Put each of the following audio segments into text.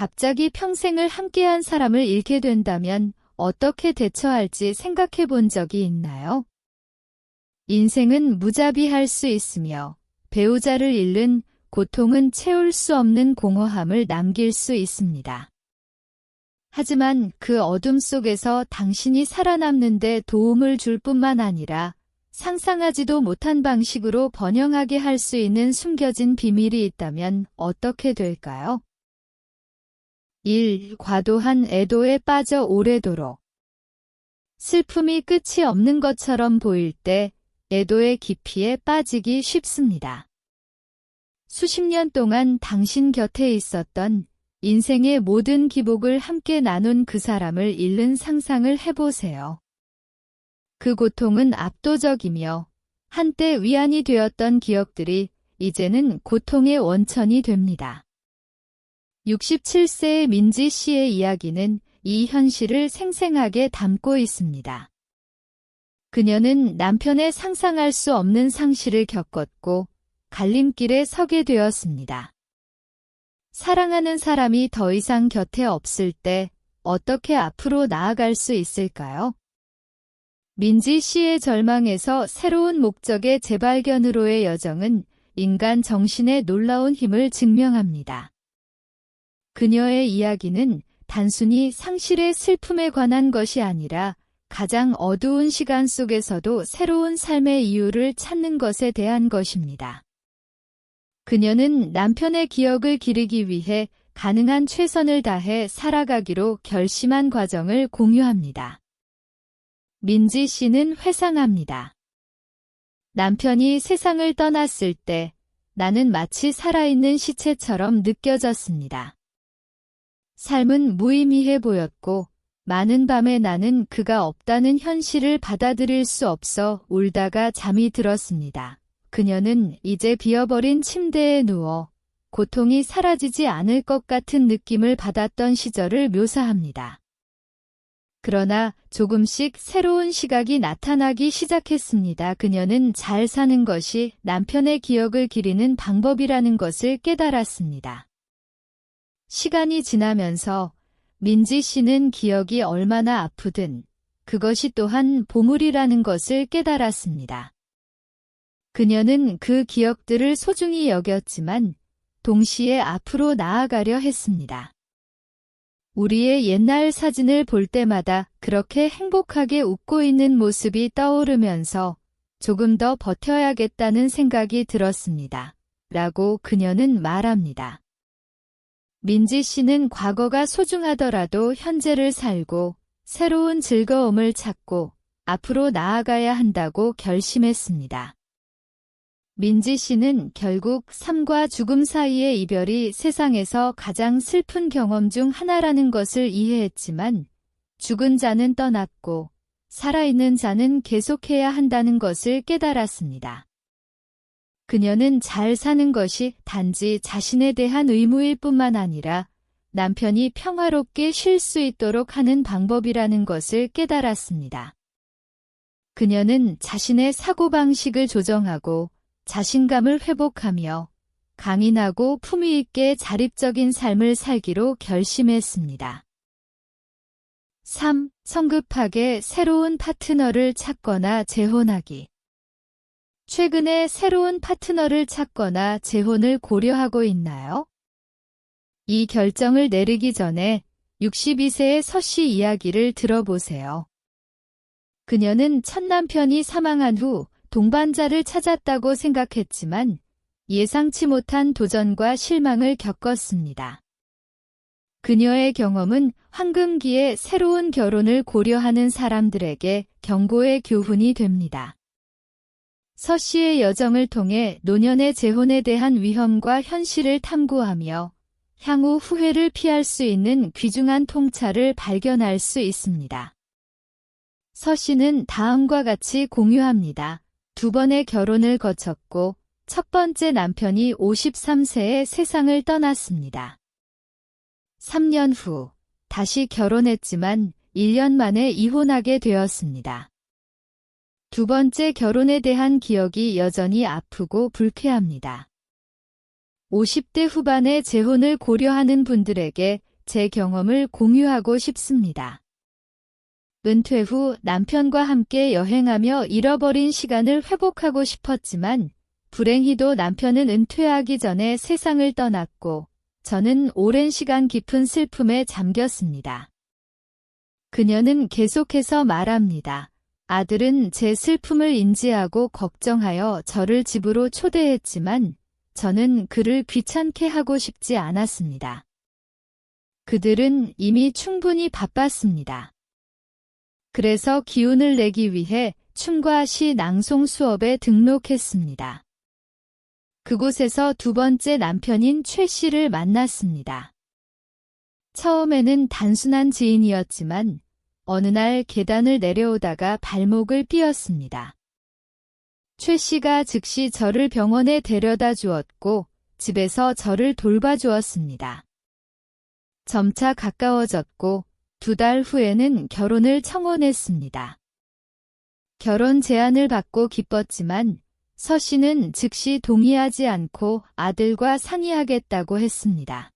갑자기 평생을 함께한 사람을 잃게 된다면 어떻게 대처할지 생각해 본 적이 있나요? 인생은 무자비할 수 있으며 배우자를 잃는 고통은 채울 수 없는 공허함을 남길 수 있습니다. 하지만 그 어둠 속에서 당신이 살아남는 데 도움을 줄 뿐만 아니라 상상하지도 못한 방식으로 번영하게 할 수 있는 숨겨진 비밀이 있다면 어떻게 될까요? 1. 과도한 애도에 빠져 오래도록. 슬픔이 끝이 없는 것처럼 보일 때 애도의 깊이에 빠지기 쉽습니다. 수십 년 동안 당신 곁에 있었던 인생의 모든 기복을 함께 나눈 그 사람을 잃는 상상을 해보세요. 그 고통은 압도적이며 한때 위안이 되었던 기억들이 이제는 고통의 원천이 됩니다. 67세의 민지 씨의 이야기는 이 현실을 생생하게 담고 있습니다. 그녀는 남편의 상상할 수 없는 상실을 겪었고 갈림길에 서게 되었습니다. 사랑하는 사람이 더 이상 곁에 없을 때 어떻게 앞으로 나아갈 수 있을까요? 민지 씨의 절망에서 새로운 목적의 재발견으로의 여정은 인간 정신의 놀라운 힘을 증명합니다. 그녀의 이야기는 단순히 상실의 슬픔에 관한 것이 아니라 가장 어두운 시간 속에서도 새로운 삶의 이유를 찾는 것에 대한 것입니다. 그녀는 남편의 기억을 기리기 위해 가능한 최선을 다해 살아가기로 결심한 과정을 공유합니다. 민지 씨는 회상합니다. 남편이 세상을 떠났을 때 나는 마치 살아있는 시체처럼 느껴졌습니다. 삶은 무의미해 보였고 많은 밤에 나는 그가 없다는 현실을 받아들일 수 없어 울다가 잠이 들었습니다. 그녀는 이제 비어버린 침대에 누워 고통이 사라지지 않을 것 같은 느낌을 받았던 시절을 묘사합니다. 그러나 조금씩 새로운 시각이 나타나기 시작했습니다. 그녀는 잘 사는 것이 남편의 기억을 기리는 방법이라는 것을 깨달았습니다. 시간이 지나면서 민지 씨는 기억이 얼마나 아프든 그것이 또한 보물이라는 것을 깨달았습니다. 그녀는 그 기억들을 소중히 여겼지만 동시에 앞으로 나아가려 했습니다. 우리의 옛날 사진을 볼 때마다 그렇게 행복하게 웃고 있는 모습이 떠오르면서 조금 더 버텨야겠다는 생각이 들었습니다. 라고 그녀는 말합니다. 민지 씨는 과거가 소중하더라도 현재를 살고 새로운 즐거움을 찾고 앞으로 나아가야 한다고 결심했습니다. 민지 씨는 결국 삶과 죽음 사이의 이별이 세상에서 가장 슬픈 경험 중 하나라는 것을 이해했지만 죽은 자는 떠났고 살아있는 자는 계속해야 한다는 것을 깨달았습니다. 그녀는 잘 사는 것이 단지 자신에 대한 의무일 뿐만 아니라 남편이 평화롭게 쉴 수 있도록 하는 방법이라는 것을 깨달았습니다. 그녀는 자신의 사고방식을 조정하고 자신감을 회복하며 강인하고 품위 있게 자립적인 삶을 살기로 결심했습니다. 3. 성급하게 새로운 파트너를 찾거나 재혼하기. 최근에 새로운 파트너를 찾거나 재혼을 고려하고 있나요? 이 결정을 내리기 전에 62세의 서 씨 이야기를 들어보세요. 그녀는 첫 남편이 사망한 후 동반자를 찾았다고 생각했지만 예상치 못한 도전과 실망을 겪었습니다. 그녀의 경험은 황금기에 새로운 결혼을 고려하는 사람들에게 경고의 교훈이 됩니다. 서 씨의 여정을 통해 노년의 재혼에 대한 위험과 현실을 탐구하며 향후 후회를 피할 수 있는 귀중한 통찰을 발견할 수 있습니다. 서 씨는 다음과 같이 공유합니다. 2번의 결혼을 거쳤고 첫 번째 남편이 53세에 세상을 떠났습니다. 3년 후 다시 결혼했지만 1년 만에 이혼하게 되었습니다. 두 번째 결혼에 대한 기억이 여전히 아프고 불쾌합니다. 50대 후반에 재혼을 고려하는 분들에게 제 경험을 공유하고 싶습니다. 은퇴 후 남편과 함께 여행하며 잃어버린 시간을 회복하고 싶었지만 불행히도 남편은 은퇴하기 전에 세상을 떠났고 저는 오랜 시간 깊은 슬픔에 잠겼습니다. 그녀는 계속해서 말합니다. 아들은 제 슬픔을 인지하고 걱정하여 저를 집으로 초대했지만 저는 그를 귀찮게 하고 싶지 않았습니다. 그들은 이미 충분히 바빴습니다. 그래서 기운을 내기 위해 춤과 시 낭송 수업에 등록했습니다. 그곳에서 두 번째 남편인 최 씨를 만났습니다. 처음에는 단순한 지인이었지만 어느 날 계단을 내려오다가 발목을 삐었습니다. 최 씨가 즉시 저를 병원에 데려다 주었고 집에서 저를 돌봐주었습니다. 점차 가까워졌고 2달 후에는 결혼을 청혼했습니다. 결혼 제안을 받고 기뻤지만 서 씨는 즉시 동의하지 않고 아들과 상의하겠다고 했습니다.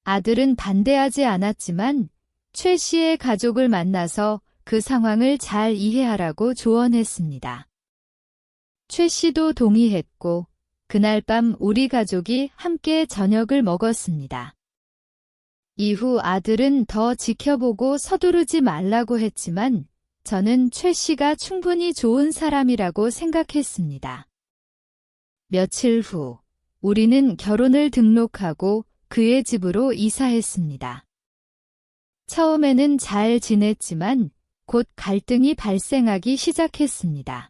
아들은 반대하지 않았지만 최 씨의 가족을 만나서 그 상황을 잘 이해하라고 조언했습니다. 최 씨도 동의했고 그날 밤 우리 가족이 함께 저녁을 먹었습니다. 이후 아들은 더 지켜보고 서두르지 말라고 했지만 저는 최 씨가 충분히 좋은 사람이라고 생각했습니다. 며칠 후 우리는 결혼을 등록하고 그의 집으로 이사했습니다. 처음에는 잘 지냈지만 곧 갈등이 발생하기 시작했습니다.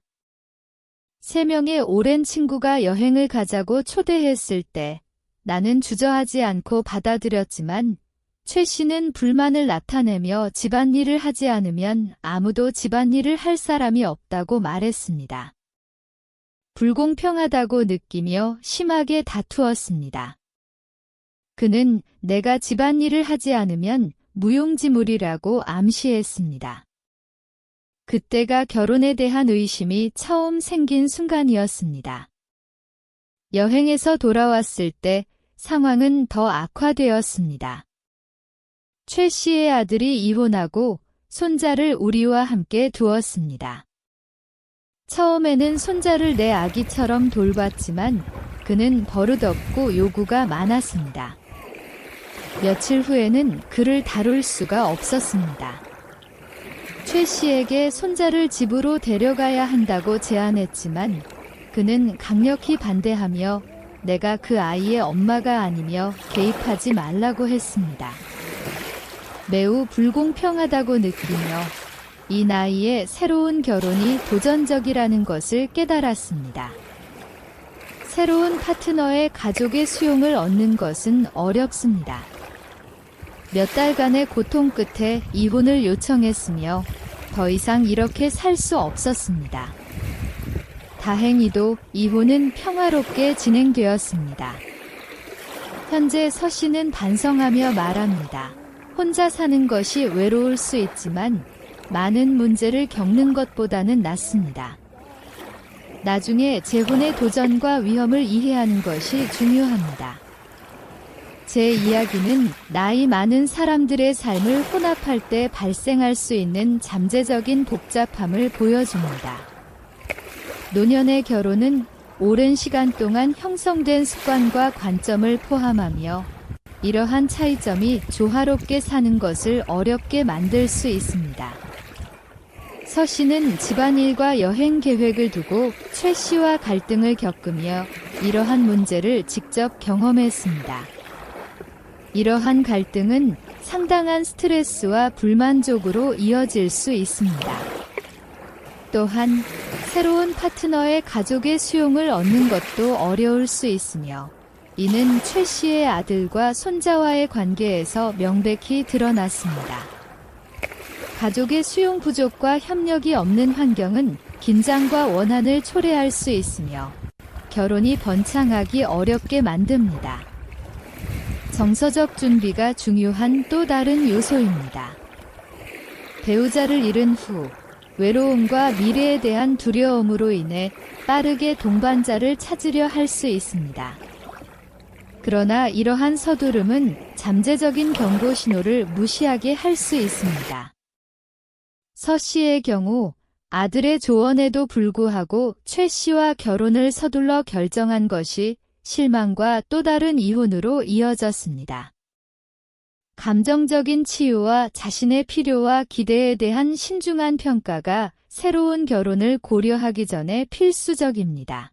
3명의 오랜 친구가 여행을 가자고 초대했을 때 나는 주저하지 않고 받아들였지만 최 씨는 불만을 나타내며 집안일을 하지 않으면 아무도 집안일을 할 사람이 없다고 말했습니다. 불공평하다고 느끼며 심하게 다투었습니다. 그는 내가 집안일을 하지 않으면 무용지물이라고 암시했습니다. 그때가 결혼에 대한 의심이 처음 생긴 순간이었습니다. 여행에서 돌아왔을 때 상황은 더 악화되었습니다. 최 씨의 아들이 이혼하고 손자를 우리와 함께 두었습니다. 처음에는 손자를 내 아기처럼 돌봤지만 그는 버릇없고 요구가 많았습니다. 며칠 후에는 그를 다룰 수가 없었습니다. 최 씨에게 손자를 집으로 데려가야 한다고 제안했지만 그는 강력히 반대하며 내가 그 아이의 엄마가 아니며 개입하지 말라고 했습니다. 매우 불공평하다고 느끼며 이 나이에 새로운 결혼이 도전적이라는 것을 깨달았습니다. 새로운 파트너의 가족의 수용을 얻는 것은 어렵습니다. 몇 달간의 고통 끝에 이혼을 요청했으며 더 이상 이렇게 살 수 없었습니다. 다행히도 이혼은 평화롭게 진행되었습니다. 현재 서 씨는 반성하며 말합니다. 혼자 사는 것이 외로울 수 있지만 많은 문제를 겪는 것보다는 낫습니다. 나중에 재혼의 도전과 위험을 이해하는 것이 중요합니다. 제 이야기는 나이 많은 사람들의 삶을 혼합할 때 발생할 수 있는 잠재적인 복잡함을 보여줍니다. 노년의 결혼은 오랜 시간 동안 형성된 습관과 관점을 포함하며 이러한 차이점이 조화롭게 사는 것을 어렵게 만들 수 있습니다. 서 씨는 집안일과 여행 계획을 두고 최 씨와 갈등을 겪으며 이러한 문제를 직접 경험했습니다. 이러한 갈등은 상당한 스트레스와 불만족으로 이어질 수 있습니다. 또한 새로운 파트너의 가족의 수용을 얻는 것도 어려울 수 있으며 이는 최 씨의 아들과 손자와의 관계에서 명백히 드러났습니다. 가족의 수용 부족과 협력이 없는 환경은 긴장과 원한을 초래할 수 있으며 결혼이 번창하기 어렵게 만듭니다. 정서적 준비가 중요한 또 다른 요소입니다. 배우자를 잃은 후 외로움과 미래에 대한 두려움으로 인해 빠르게 동반자를 찾으려 할 수 있습니다. 그러나 이러한 서두름은 잠재적인 경고 신호를 무시하게 할 수 있습니다. 서 씨의 경우 아들의 조언에도 불구하고 최 씨와 결혼을 서둘러 결정한 것이 실망과 또 다른 이혼으로 이어졌습니다. 감정적인 치유와 자신의 필요와 기대에 대한 신중한 평가가 새로운 결혼을 고려하기 전에 필수적입니다.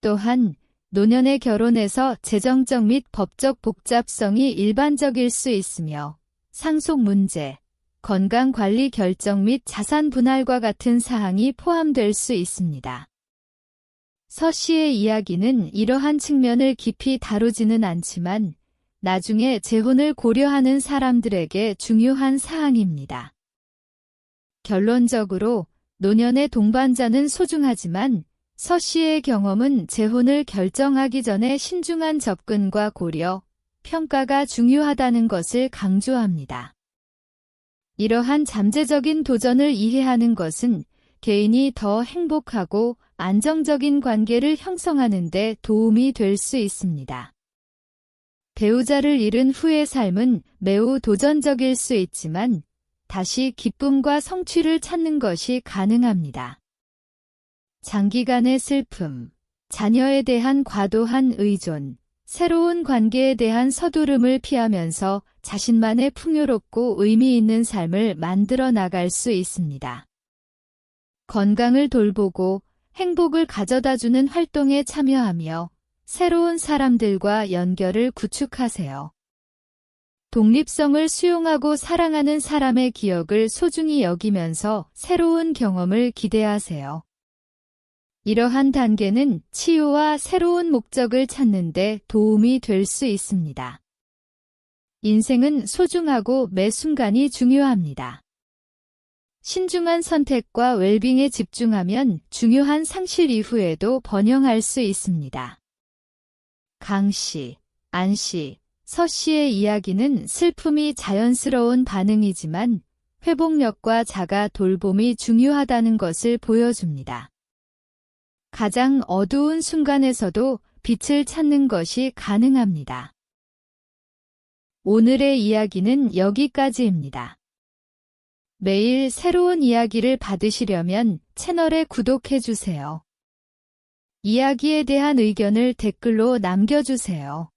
또한 노년의 결혼에서 재정적 및 법적 복잡성이 일반적일 수 있으며 상속 문제, 건강관리 결정 및 자산 분할과 같은 사항이 포함될 수 있습니다. 서 씨의 이야기는 이러한 측면을 깊이 다루지는 않지만 나중에 재혼을 고려하는 사람들에게 중요한 사항입니다. 결론적으로 노년의 동반자는 소중하지만 서 씨의 경험은 재혼을 결정하기 전에 신중한 접근과 고려, 평가가 중요하다는 것을 강조합니다. 이러한 잠재적인 도전을 이해하는 것은 개인이 더 행복하고 안정적인 관계를 형성하는 데 도움이 될 수 있습니다. 배우자를 잃은 후의 삶은 매우 도전적일 수 있지만 다시 기쁨과 성취를 찾는 것이 가능합니다. 장기간의 슬픔, 자녀에 대한 과도한 의존, 새로운 관계에 대한 서두름을 피하면서 자신만의 풍요롭고 의미 있는 삶을 만들어 나갈 수 있습니다. 건강을 돌보고 행복을 가져다주는 활동에 참여하며 새로운 사람들과 연결을 구축하세요. 독립성을 수용하고 사랑하는 사람의 기억을 소중히 여기면서 새로운 경험을 기대하세요. 이러한 단계는 치유와 새로운 목적을 찾는 데 도움이 될 수 있습니다. 인생은 소중하고 매 순간이 중요합니다. 신중한 선택과 웰빙에 집중하면 중요한 상실 이후에도 번영할 수 있습니다. 강 씨, 안 씨, 서 씨의 이야기는 슬픔이 자연스러운 반응이지만 회복력과 자가 돌봄이 중요하다는 것을 보여줍니다. 가장 어두운 순간에서도 빛을 찾는 것이 가능합니다. 오늘의 이야기는 여기까지입니다. 매일 새로운 이야기를 받으시려면 채널에 구독해주세요. 이야기에 대한 의견을 댓글로 남겨주세요.